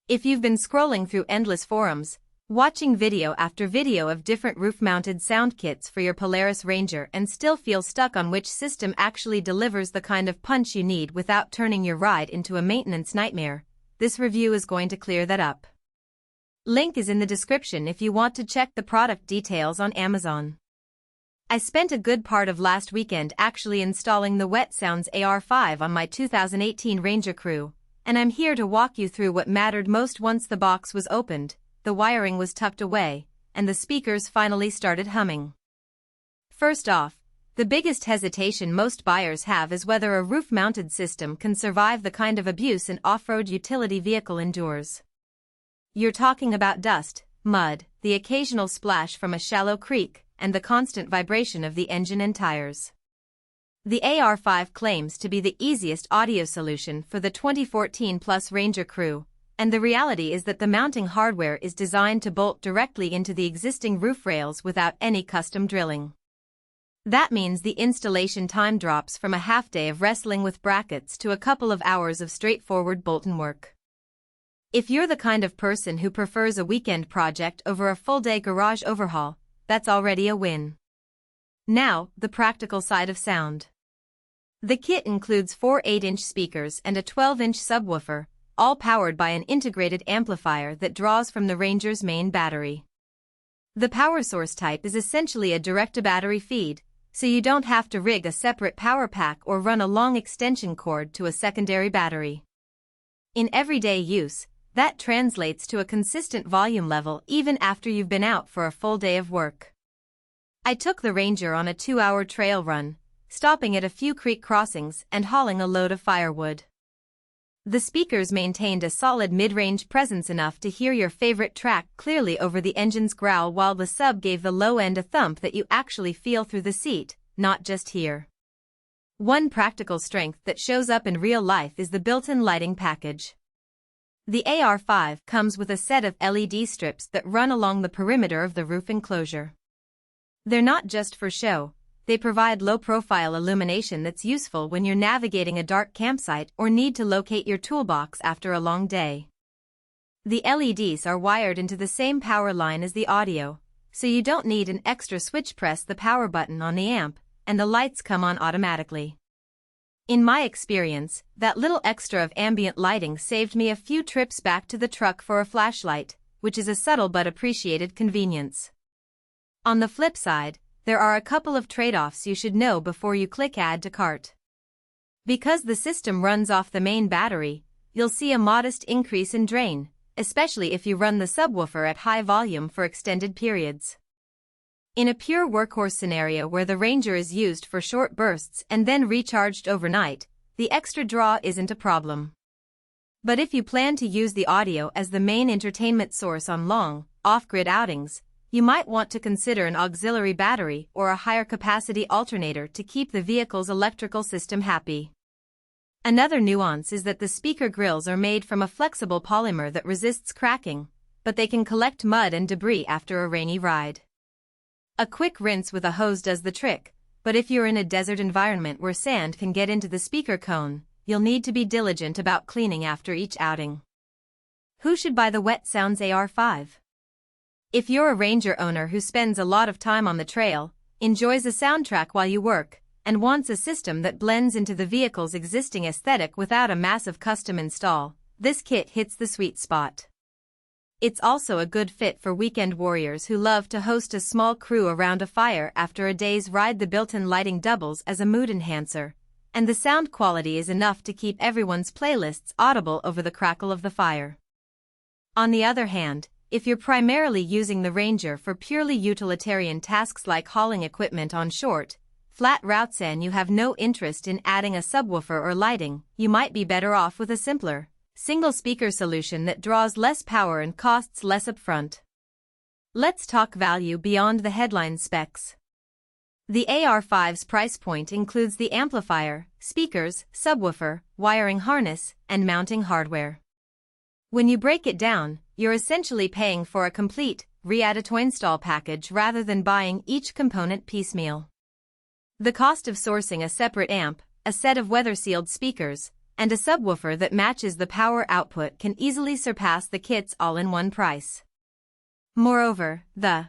If you've been scrolling through endless forums, watching video after video of different roof-mounted sound kits for your Polaris Ranger and still feel stuck on which system actually delivers the kind of punch you need without turning your ride into a maintenance nightmare, this review is going to clear that up. Link is in the description if you want to check the product details on Amazon. I spent a good part of last weekend actually installing the Wet Sounds AR5 on my 2018 Ranger Crew, and I'm here to walk you through what mattered most once the box was opened, the wiring was tucked away, and the speakers finally started humming. First off, the biggest hesitation most buyers have is whether a roof-mounted system can survive the kind of abuse an off-road utility vehicle endures. You're talking about dust, mud, the occasional splash from a shallow creek, and the constant vibration of the engine and tires. The AR5 claims to be the easiest audio solution for the 2014 Plus Ranger Crew, and the reality is that the mounting hardware is designed to bolt directly into the existing roof rails without any custom drilling. That means the installation time drops from a half day of wrestling with brackets to a couple of hours of straightforward bolt-on work. If you're the kind of person who prefers a weekend project over a full-day garage overhaul, that's already a win. Now, the practical side of sound. The kit includes 4 8-inch speakers and a 12-inch subwoofer, all powered by an integrated amplifier that draws from the Ranger's main battery. The power source type is essentially a direct-to-battery feed, so you don't have to rig a separate power pack or run a long extension cord to a secondary battery. In everyday use, that translates to a consistent volume level even after you've been out for a full day of work. I took the Ranger on a 2-hour trail run, stopping at a few creek crossings and hauling a load of firewood. The speakers maintained a solid mid-range presence enough to hear your favorite track clearly over the engine's growl, while the sub gave the low end a thump that you actually feel through the seat, not just hear. One practical strength that shows up in real life is the built-in lighting package. The AR5 comes with a set of LED strips that run along the perimeter of the roof enclosure. They're not just for show, they provide low-profile illumination that's useful when you're navigating a dark campsite or need to locate your toolbox after a long day. The LEDs are wired into the same power line as the audio, so you don't need an extra switch. Press the power button on the amp, and the lights come on automatically. In my experience, that little extra of ambient lighting saved me a few trips back to the truck for a flashlight, which is a subtle but appreciated convenience. On the flip side, there are a couple of trade-offs you should know before you click Add to Cart. Because the system runs off the main battery, you'll see a modest increase in drain, especially if you run the subwoofer at high volume for extended periods. In a pure workhorse scenario where the Ranger is used for short bursts and then recharged overnight, the extra draw isn't a problem. But if you plan to use the audio as the main entertainment source on long, off-grid outings, you might want to consider an auxiliary battery or a higher capacity alternator to keep the vehicle's electrical system happy. Another nuance is that the speaker grills are made from a flexible polymer that resists cracking, but they can collect mud and debris after a rainy ride. A quick rinse with a hose does the trick, but if you're in a desert environment where sand can get into the speaker cone, you'll need to be diligent about cleaning after each outing. Who should buy the Wet Sounds AR5? If you're a Ranger owner who spends a lot of time on the trail, enjoys a soundtrack while you work, and wants a system that blends into the vehicle's existing aesthetic without a massive custom install, this kit hits the sweet spot. It's also a good fit for weekend warriors who love to host a small crew around a fire after a day's ride. The built-in lighting doubles as a mood enhancer, and the sound quality is enough to keep everyone's playlists audible over the crackle of the fire. On the other hand, if you're primarily using the Ranger for purely utilitarian tasks like hauling equipment on short, flat routes and you have no interest in adding a subwoofer or lighting, you might be better off with a simpler, single-speaker solution that draws less power and costs less upfront. Let's talk value beyond the headline specs. The AR5's price point includes the amplifier, speakers, subwoofer, wiring harness, and mounting hardware. When you break it down, you're essentially paying for a complete, ready-to-install package rather than buying each component piecemeal. The cost of sourcing a separate amp, a set of weather-sealed speakers, and a subwoofer that matches the power output can easily surpass the kit's all-in-one price. Moreover, the